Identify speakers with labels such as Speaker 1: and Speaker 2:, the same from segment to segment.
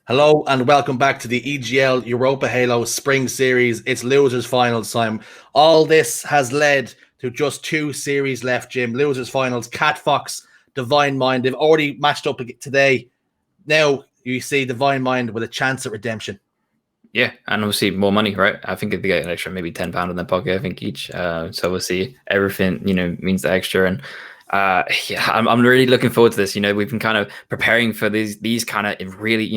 Speaker 1: Hello and welcome back to the EGL Europa Halo Spring Series. It's losers finals time. All this has led to just two series left, Jim. Losers finals, Cat Fox, Divine Mind. They've already matched up today. Now you see Divine Mind with a chance at redemption.
Speaker 2: Yeah, and obviously more money, right? I think if they get an extra maybe £10 in their pocket, I think each. So we'll see. Everything, means the extra. And yeah, I'm really looking forward to this. We've been kind of preparing for these kind of really,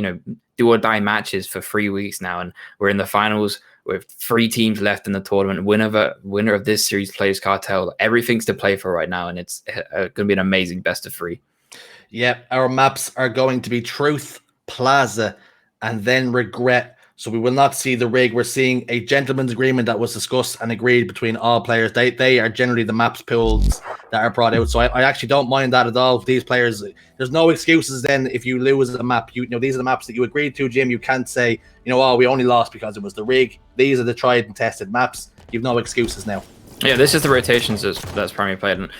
Speaker 2: do or die matches for 3 weeks now, and we're in the finals with 3 teams left in the tournament. Winner of this series plays Cartel. Everything's to play for right now, and it's going to be an amazing best of 3.
Speaker 1: Yeah, our maps are going to be Truth, Plaza, and then Regret. So we will not see the rig. We're seeing a gentleman's agreement that was discussed and agreed between all players. They are generally the maps pools that are brought out. So I actually don't mind that at all. These players, there's no excuses then if you lose a map. These are the maps that you agreed to, Jim. You can't say, oh, we only lost because it was the rig. These are the tried and tested maps. You've no excuses now.
Speaker 2: Yeah, this is the rotations that's primarily played, and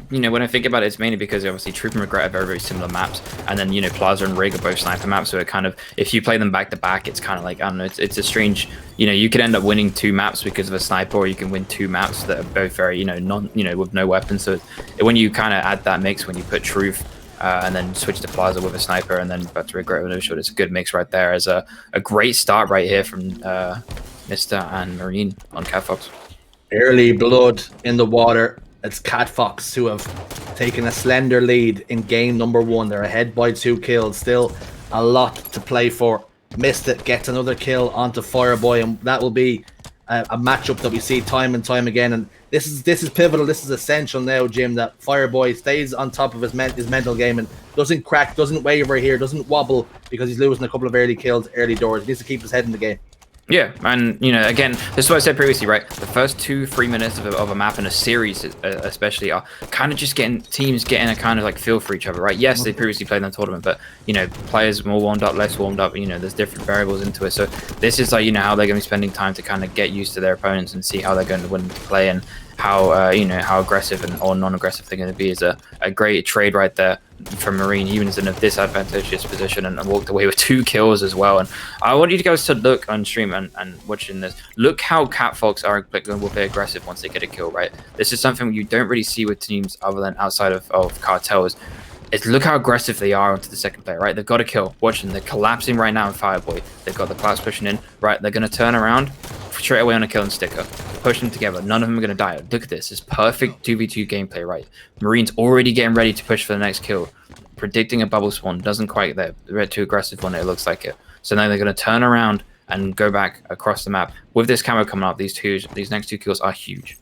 Speaker 2: when I think about it, it's mainly because obviously Troop and Regret are very, very similar maps, and then Plaza and Rig are both sniper maps, so it kind of, if you play them back to back, it's kind of like, I don't know, it's a strange, you could end up winning 2 maps because of a sniper, or you can win 2 maps that are both very, with no weapons. So when you kind of add that mix, when you put Truth and then switch to Plaza with a sniper, and then back to Regret with no shot, it's a good mix right there. As a great start right here from Mr. and Marine on Cat Fox.
Speaker 1: Early blood in the water. It's Cat Fox who have taken a slender lead in game number 1. They're ahead by 2 kills. Still a lot to play for. Missed it, gets another kill onto Fireboy, and that will be a matchup that we see time and time again. And this is pivotal. This is essential now, Jim, that Fireboy stays on top of his mental game and doesn't crack, doesn't waver here, doesn't wobble because he's losing a couple of early kills, early doors. He needs to keep his head in the game.
Speaker 2: Yeah, and again, this is what I said previously, right? The first 2-3 minutes of a map in a series, especially, are kind of just teams getting a kind of like feel for each other, right? Yes, they previously played in the tournament, but players more warmed up, less warmed up. There's different variables into it. So this is like how they're going to be spending time to kind of get used to their opponents and see how they're going to win to play, and how how aggressive or non-aggressive they're going to be. Is a great trade right there from Marine. He was in a disadvantageous position and walked away with 2 kills as well. And I want you guys to look on stream and watching this. Look how Cat Fox will be aggressive once they get a kill, right? This is something you don't really see with teams other than outside of Cartels. Look how aggressive they are onto the second player, right? They've got a kill. Watch them. They're collapsing right now in Fireboy. They've got the collapse pushing in. Right, they're going to turn around straight away on a kill and sticker. Push them together. None of them are going to die. Look at this. It's perfect 2v2 gameplay, right? Marine's already getting ready to push for the next kill. Predicting a bubble spawn. Doesn't quite there. They're too aggressive when it looks like it. So now they're going to turn around and go back across the map. With this camo coming up, these next 2 kills are huge.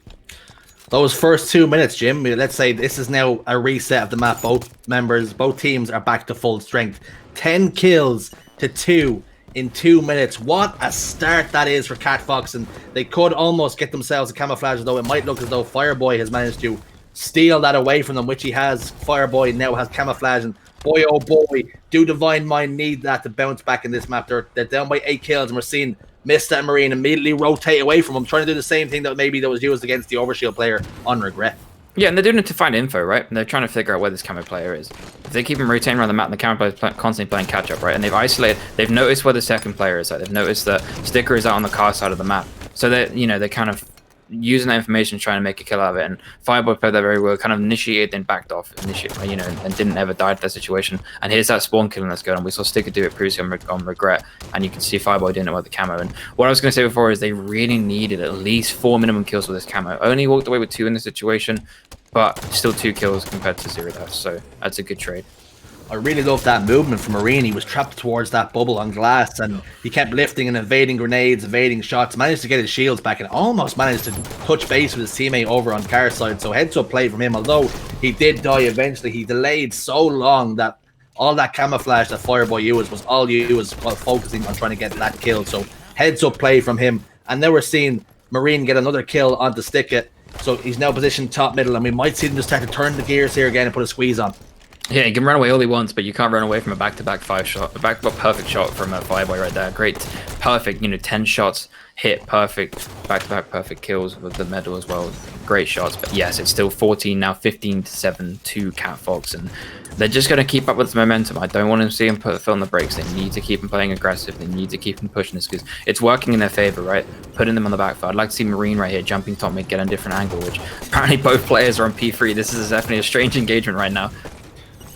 Speaker 1: Those first 2 minutes, Jim, let's say this is now a reset of the map. Both teams are back to full strength. 10 kills to 2 in 2 minutes. What a start that is for Cat Fox, and they could almost get themselves a camouflage, though it might look as though Fireboy has managed to steal that away from them, which he has. Fireboy now has camouflage, and boy, oh boy, do Divine Mind need that to bounce back in this map. They're down by 8 kills, and we're seeing Mista and Marine immediately rotate away from him, trying to do the same thing that was used against the Overshield player on Regret.
Speaker 2: Yeah, and they're doing it to find info, right? And they're trying to figure out where this camo player is. If they keep him rotating around the map, and the camo player is constantly playing catch up, right? And they've noticed where the second player is at. They've noticed that Sticker is out on the car side of the map. So they're kind of using that information, trying to make a kill out of it. And Fireboy played that very well, kind of initiated, then backed off, and didn't ever die to that situation. And here's that spawn killing that's going on. We saw Sticker do it previously on Regret, and you can see Fireboy doing it with the camo. And what I was going to say before is they really needed at least 4 minimum kills with this camo. Only walked away with 2 in this situation, but still 2 kills compared to 0 deaths. So that's a good trade.
Speaker 1: I really love that movement from Marine. He was trapped towards that bubble on glass, and he kept lifting and evading grenades, evading shots, managed to get his shields back, and almost managed to touch base with his teammate over on car side. So heads up play from him. Although he did die eventually, he delayed so long that all that camouflage that Fireboy used was all used while focusing on trying to get that kill. So heads up play from him. And then we're seeing Marine get another kill onto Stickit. So he's now positioned top middle, and we might see them just start to turn the gears here again and put a squeeze on.
Speaker 2: Yeah, you can run away all he wants, but you can't run away from a back-to-back 5 shot, perfect shot from a Fireboy right there. Great, perfect, 10 shots hit perfect, back-to-back perfect kills with the medal as well. Great shots, but yes, it's still 14 now, 15-7 to Cat Fox, and they're just going to keep up with the momentum. I don't want to see them put the foot on the brakes. They need to keep them playing aggressive. They need to keep them pushing this because it's working in their favor, right? Putting them on the back foot. I'd like to see Marine right here jumping top mid, get a different angle, which apparently both players are on P3. This is definitely a strange engagement right now.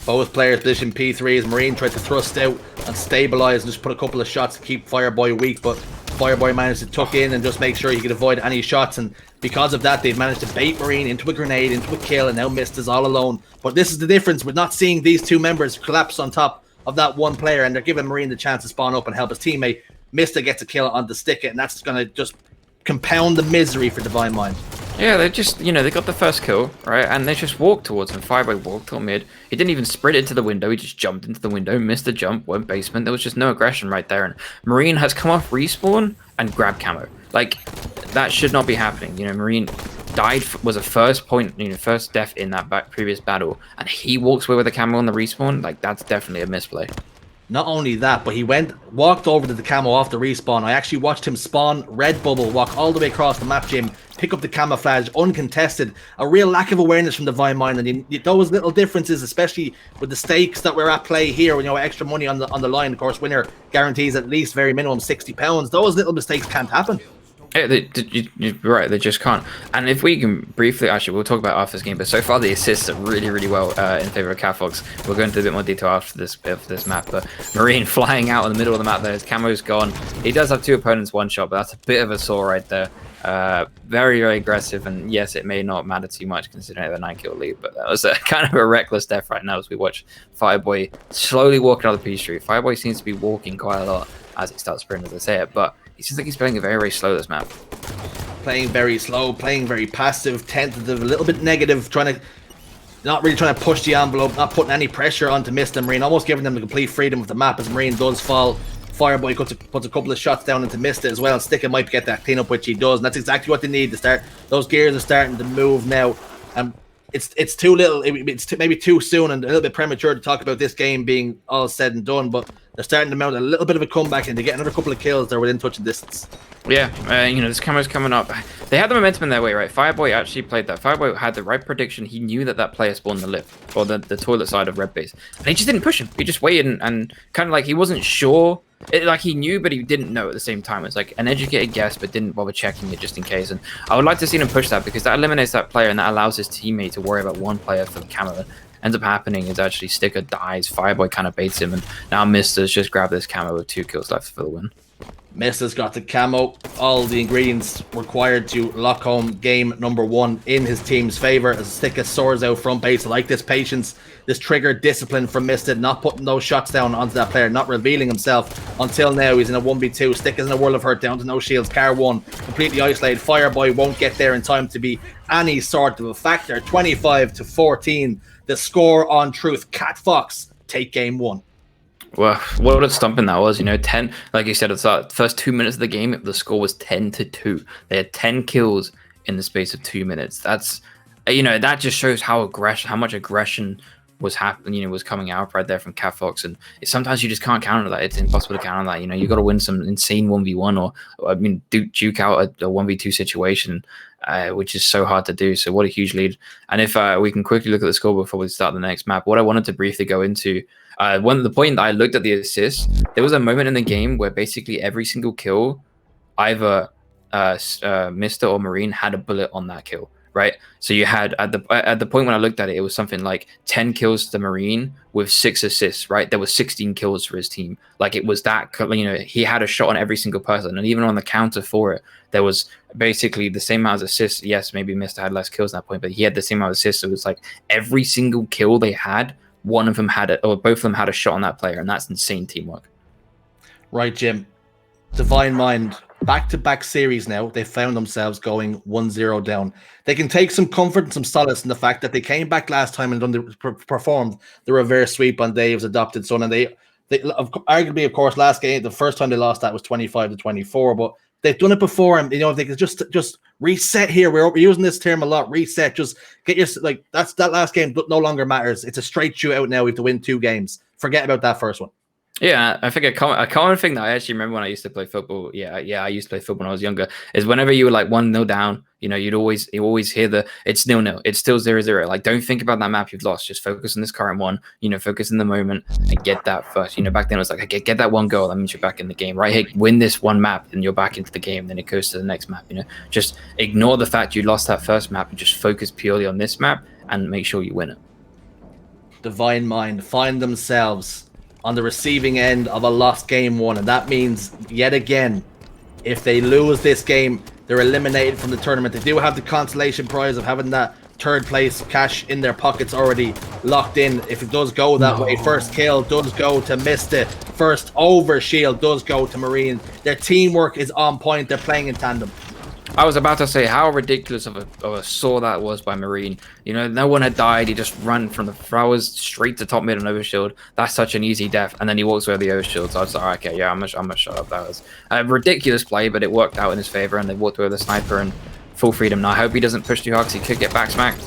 Speaker 1: Both players position P3 as Marine tried to thrust out and stabilize and just put a couple of shots to keep Fireboy weak, but Fireboy managed to tuck in and just make sure he could avoid any shots, and because of that they've managed to bait Marine into a grenade, into a kill, and now Mist is all alone. But this is the difference with not seeing these two members collapse on top of that one player, and they're giving Marine the chance to spawn up and help his teammate. Mista gets a kill on the stick it, and that's going to just compound the misery for Divine Mind.
Speaker 2: Yeah, they just, they got the first kill, right? And they just walked towards him. Fireboy walked till mid. He didn't even sprint into the window. He just jumped into the window, missed the jump, went basement. There was just no aggression right there. And Marine has come off respawn and grabbed camo. Like, that should not be happening. Marine was a first point, first death in that previous battle. And he walks away with a camo on the respawn. Like, that's definitely a misplay.
Speaker 1: Not only that, but he walked over to the camo off the respawn. I actually watched him spawn red bubble, walk all the way across the map, Jim, pick up the camouflage, uncontested. A real lack of awareness from Divine Mind, and those little differences, especially with the stakes that we're at play here, when extra money on the line. Of course, winner guarantees at least very minimum £60. Those little mistakes can't happen.
Speaker 2: Yeah, you're right. They just can't. And if we can briefly, actually, we'll talk about after this game. But so far, the assists are really, really well in favor of Cat Fox. We'll go into a bit more detail after this map. But Marine flying out in the middle of the map there. His camo's gone. He does have two opponents one shot, but that's a bit of a sore right there. Very, very aggressive. And yes, it may not matter too much considering the 9-kill lead. But that was kind of a reckless death right now as we watch Fireboy slowly walking out the P Street. Fireboy seems to be walking quite a lot as he starts sprinting, as I say it. But it seems like he's playing very, very slow this map.
Speaker 1: Playing very slow, playing very passive, tentative, a little bit negative, not really trying to push the envelope, not putting any pressure onto Mist and Marine, almost giving them the complete freedom of the map as Marine does fall. Fireboy puts a couple of shots down into Mista as well, and Sticker might get that cleanup, which he does, and that's exactly what they need to start. Those gears are starting to move now, and it's too little, maybe too soon and a little bit premature to talk about this game being all said and done, but they're starting to mount a little bit of a comeback, and they get another couple of kills. They're within touching distance. Yeah,
Speaker 2: this camo's coming up. They had the momentum in their way, right? Fireboy actually played that. Fireboy had the right prediction. He knew that player spawned the lift, or the toilet side of red base. And he just didn't push him. He just waited and kind of like he wasn't sure. Like he knew, but he didn't know at the same time. It's like an educated guess, but didn't bother checking it just in case. And I would like to see him push that because that eliminates that player and that allows his teammate to worry about one player for the camo. Ends up happening is actually Sticker dies, Fireboy kind of baits him, and now Mister's just grabbed this camo with 2 kills left for the win.
Speaker 1: Mista's got the camo, all the ingredients required to lock home game number 1 in his team's favor as Sticker soars out front base. I like this patience, this trigger discipline from Mista, not putting those shots down onto that player, not revealing himself until now. He's in a 1v2, Sticker's in a world of hurt, down to no shields, Car 1, completely isolated. Fireboy won't get there in time to be any sort of a factor. 25-14, the score on Truth. Cat Fox take game 1.
Speaker 2: Well, what a stumping that was, 10, like you said, it's the first 2 minutes of the game, the score was 10-2. They had 10 kills in the space of 2 minutes. That's, that just shows how much aggression was happening, was coming out right there from Cat Fox. And sometimes you just can't counter that. It's impossible to counter that. You got to win some insane 1v1 or, duke out a 1v2 situation, which is so hard to do. So what a huge lead. And if we can quickly look at the score before we start the next map, what I wanted to briefly go into, the point that I looked at the assists, there was a moment in the game where basically every single kill, either Mista or Marine had a bullet on that kill, right? So you had at the point when I looked at it, it was something like 10 kills to Marine with 6 assists, right? There was 16 kills for his team. Like it was that, he had a shot on every single person, and even on the counter for it, there was basically the same amount of assists. Yes, maybe Mista had less kills at that point, but he had the same amount of assists. So it was like every single kill they had, one of them had it, or both of them had a shot on that player, and that's insane teamwork.
Speaker 1: Right, Jim. Divine Mind, back-to-back series now. They found themselves going 1-0 down. They can take some comfort and some solace in the fact that they came back last time and performed the reverse sweep on Dave's adopted son, and they arguably, of course, last game, the first time they lost that was 25-24, but they've done it before, and if they could just reset here. We're using this term a lot. Reset. Just get your that last game no longer matters. It's a straight shootout now. We have to win 2 games. Forget about that first one.
Speaker 2: Yeah, I think a common thing that I actually remember when I used to play football. Yeah, I used to play football when I was younger. Is whenever you were like 1-0 down, you always hear the it's 0-0. It's still 0-0. Like, don't think about that map you've lost. Just focus on this current one. Focus in the moment and get that first. Back then it was like, okay, get that one goal. That means you're back in the game, right? Hey, win this one map, and you're back into the game. Then it goes to the next map. Just ignore the fact you lost that first map and just focus purely on this map and make sure you win it.
Speaker 1: Divine Mind find themselves on the receiving end of a lost game one, and that means yet again, if they lose this game, they're eliminated from the tournament. They do have the consolation prize of having that third place cash in their pockets already locked in. If it does go that way, first kill does go to Mista, first over shield does go to Marine. Their teamwork is on point. They're playing in tandem.
Speaker 2: I was about to say how ridiculous of a saw that was by Marine. No one had died. He just ran from the flowers straight to top mid and overshield. That's such an easy death. And then he walks away with the overshield. So I was like, okay, yeah, I'm gonna shut up. That was a ridiculous play, but it worked out in his favor. And they walked away with the sniper and full freedom. Now I hope he doesn't push too hard because he could get back smacked.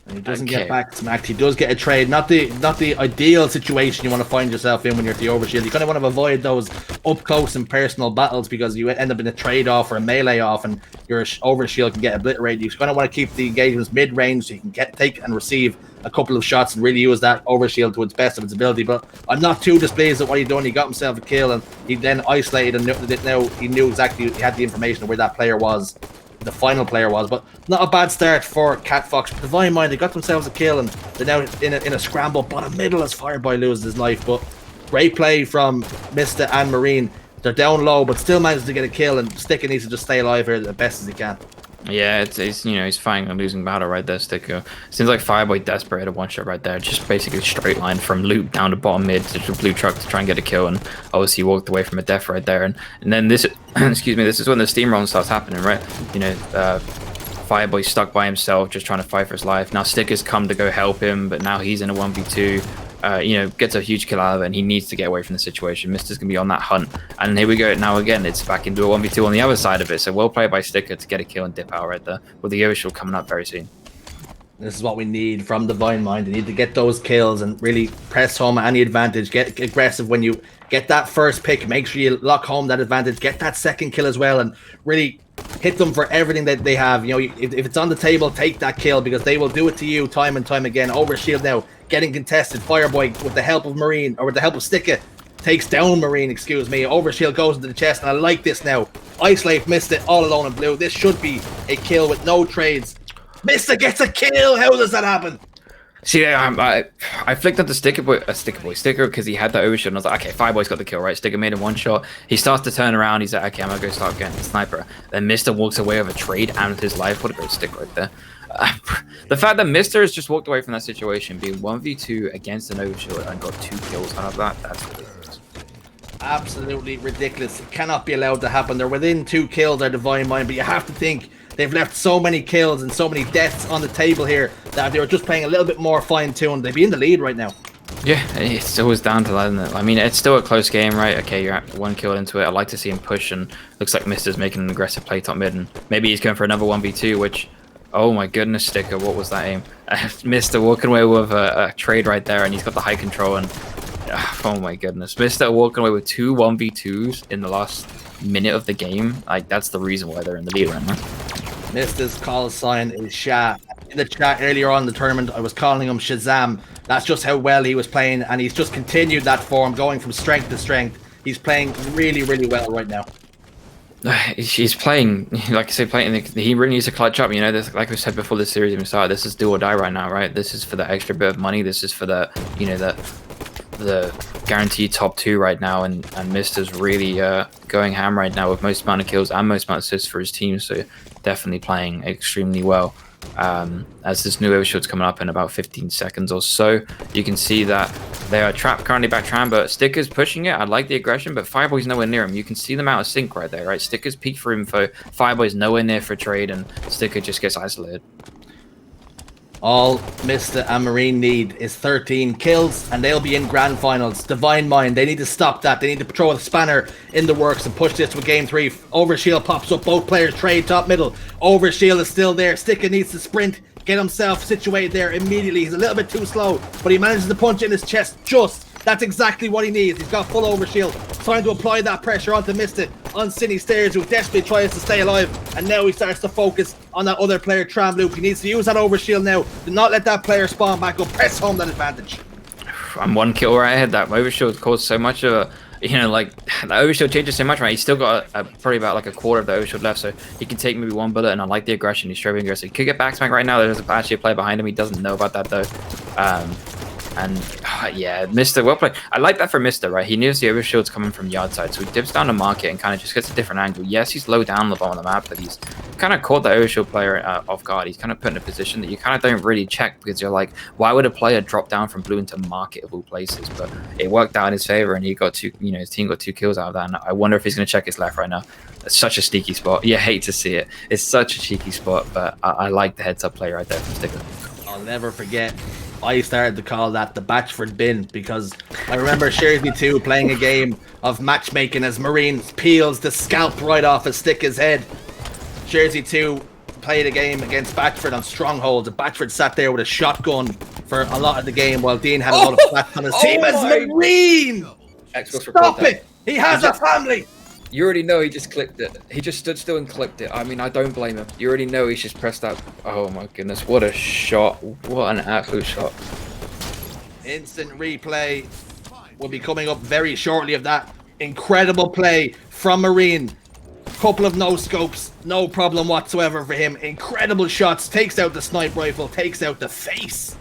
Speaker 1: And he doesn't get back smacked. He does get a trade. Not the ideal situation you want to find yourself in when you're at the overshield. You kind of want to avoid those up close and personal battles because you end up in a trade off or a melee off, and your overshield can get obliterated. You kind of want to keep the engagements mid range so you can take and receive a couple of shots and really use that overshield to its best of its ability. But I'm not too displeased at what he done. He got himself a kill, and he then isolated and now he knew exactly, he had the information of where that player was. The final player was, but not a bad start for Cat Fox. Divine Mind, they got themselves a kill, and they're now in a scramble. Bottom middle as Fireboy loses his life, but great play from Mista and Marine. They're down low, but still managed to get a kill, and Sticker needs to just stay alive here the best as he can. Yeah,
Speaker 2: it's he's fighting a losing battle right there, Sticker. Seems like Fireboy desperate a one shot right there, just basically straight line from loop down to bottom mid to the blue truck to try and get a kill, and obviously walked away from a death right there, and then this excuse me, this is when the steamroll starts happening, right? Fireboy's stuck by himself, just trying to fight for his life. Now Sticker's come to go help him, but now he's in a 1v2. Gets a huge kill out of it, and he needs to get away from the situation. Mister's gonna be on that hunt, and here we go. Now again, it's back into a 1v2 on the other side of it. So well played by Sticker to get a kill and dip out right there, with the overshield coming up very soon.
Speaker 1: This is what we need from Divine Mind. They need to get those kills and really press home any advantage. Get aggressive when you get that first pick. Make sure you lock home that advantage. Get that second kill as well, and really hit them for everything that they have. If it's on the table, take that kill, because they will do it to you time and time again. Overshield now getting contested. Fireboy, with the help of Marine, or with the help of Sticker, takes down Marine, excuse me. Overshield goes into the chest, and I like this now. Isolate missed it all alone in blue. This should be a kill with no trades. Mista gets a kill. How does that happen?
Speaker 2: See, I flicked up the Sticker because he had that overshield, and I was like, okay, Fireboy's got the kill, right? Sticker made him one shot. He starts to turn around. He's like, okay, I'm gonna go start getting the sniper. Then Mista walks away with a trade and with his life. What a great stick right there. The fact that Mista has just walked away from that situation, being 1v2 against an overshield and got 2 kills out of that, that's ridiculous.
Speaker 1: Absolutely ridiculous. It cannot be allowed to happen. They're within 2 kills, our Divine Mind, but you have to think they've left so many kills and so many deaths on the table here that if they were just playing a little bit more fine-tuned, they'd be in the lead right now.
Speaker 2: Yeah, it's always down to that, isn't it? I mean, it's still a close game, right? Okay, you're at 1 kill into it. I'd like to see him push, and looks like Mister's making an aggressive play top mid, and maybe he's going for another 1v2, which... Oh my goodness, Sticker, what was that aim? Mista walking away with a trade right there, and he's got the high control, and oh my goodness. Mista walking away with 2 1v2s in the last minute of the game. Like, that's the reason why they're in the lead right now.
Speaker 1: Mista's call sign is Sha. In the chat earlier on in the tournament, I was calling him Shazam. That's just how well he was playing, and he's just continued that form, going from strength to strength. He's playing really, really well right now.
Speaker 2: He's playing, like I say, he really needs to clutch up. This, like we said before the series even started, this is do or die right now, right? This is for the extra bit of money. This is for the, the guaranteed top 2 right now, and Mister's really going ham right now with most amount of kills and most amount of assists for his team. So definitely playing extremely well. As this new overshield's coming up in about 15 seconds or so, you can see that they are trapped currently back tram, but Sticker's pushing it. I like the aggression, but Fireboy's nowhere near him. You can see them out of sync right there, right? Sticker's peak for info, Fireboy's nowhere near for trade, and Sticker just gets isolated.
Speaker 1: All Mista and Marine need is 13 kills, and they'll be in grand finals. Divine Mind, they need to stop that. They need to throw a spanner in the works and push this to a game 3. Overshield pops up, both players trade top middle. Overshield is still there. Sticker needs to sprint, get himself situated there immediately. He's a little bit too slow, but he manages to punch in his chest just That's exactly what he needs. He's got full overshield. Trying to apply that pressure onto Mista, on Cine Stairs, who desperately tries to stay alive. And now he starts to focus on that other player, Tramloop. He needs to use that overshield now. Do not let that player spawn back up. Press home that advantage.
Speaker 2: I'm 1 kill right ahead. That overshield caused so much of a, like, the overshield changes so much, right? He's still got probably about like a quarter of the overshield left, so he can take maybe 1 bullet, and I like the aggression. He's straight aggressive. He could get back smack right now. There's actually a player behind him. He doesn't know about that, though. Yeah, Mr. Well played. I like that for Mr. Right? He knows the overshield's coming from yard side, so he dips down to market and kind of just gets a different angle. Yes, he's low down the bottom of the map, but he's kind of caught the overshield player off guard. He's kind of put in a position that you kind of don't really check, because you're like, why would a player drop down from blue into market of all places? But it worked out in his favor, and he got his team got 2 kills out of that. And I wonder if he's going to check his left right now. It's such a sneaky spot. You hate to see it. It's such a cheeky spot, but I like the heads up play right there from Sticker.
Speaker 1: I'll never forget. I started to call that the Batchford bin, because I remember Shersby 2 playing a game of matchmaking as Marine peels the scalp right off his Sticker's head. Shersby 2 played a game against Batchford on Stronghold. Batchford sat there with a shotgun for a lot of the game while Dean had a lot of flats on his team as Marine! Stop it! He has a family!
Speaker 2: You already know he just clicked it. He just stood still and clicked it. I mean, I don't blame him. You already know he's just pressed that. Oh my goodness, what a shot. What an absolute shot.
Speaker 1: Instant replay will be coming up very shortly of that incredible play from Marine. Couple of no scopes, no problem whatsoever for him. Incredible shots, takes out the sniper rifle, takes out the face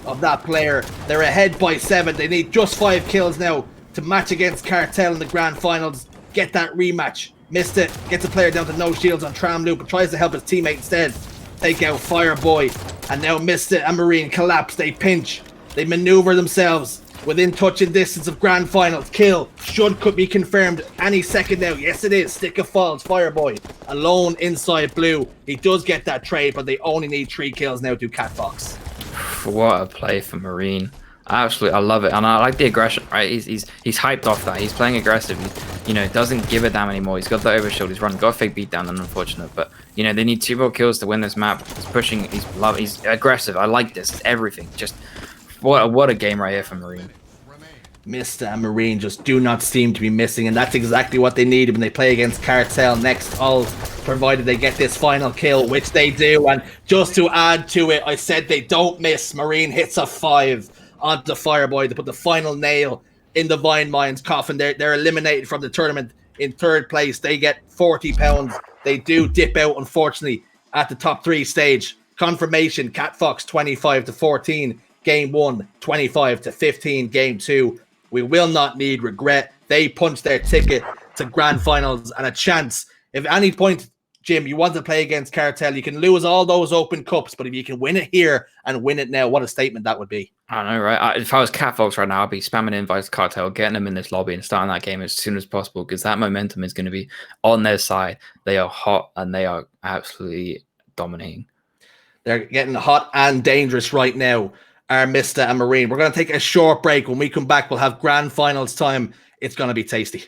Speaker 1: of that player. They're ahead by 7. They need just 5 kills now to match against Cartel in the grand finals. Get that rematch. Missed it. Gets a player down to no shields on Tramloop, but tries to help his teammate instead. Take out Fireboy. And now Missed it and Marine collapse. They pinch. They maneuver themselves within touching distance of grand finals. Kill could be confirmed any second now. Yes, it is. Sticker falls. Fireboy alone inside blue. He does get that trade, but they only need 3 kills now to Cat Fox.
Speaker 2: What a play for Marine. Absolutely, I love it, and I like the aggression. Right, he's hyped off that. He's playing aggressive. He, doesn't give a damn anymore. He's got the overshield. He's running. Got a fake beatdown, and unfortunate. But they need 2 more kills to win this map. He's pushing. He's aggressive. I like this. It's everything. Just what a game right here for Marine.
Speaker 1: Mista and Marine just do not seem to be missing, and that's exactly what they need when they play against Cartel next, all provided they get this final kill, which they do. And just to add to it, I said they don't miss. Marine hits a 5 onto the Fireboy to put the final nail in the Vine Mine's coffin. They're eliminated from the tournament in 3rd place. They get £40. They do dip out, unfortunately, at the top 3 stage. Confirmation, Cat Fox 25-14, game 1, 25-15, game 2. We will not need regret. They punched their ticket to grand finals and a chance. If at any point, Jim, you want to play against Cartel, you can lose all those open cups, but if you can win it here and win it now, what a statement that would be.
Speaker 2: I know, right? If I was Cat Fox right now, I'd be spamming invites to Cartel, getting them in this lobby and starting that game as soon as possible, because that momentum is going to be on their side. They are hot and they are absolutely dominating.
Speaker 1: They're getting hot and dangerous right now, are Mista and Marine. We're going to take a short break. When we come back, we'll have grand finals time. It's going to be tasty.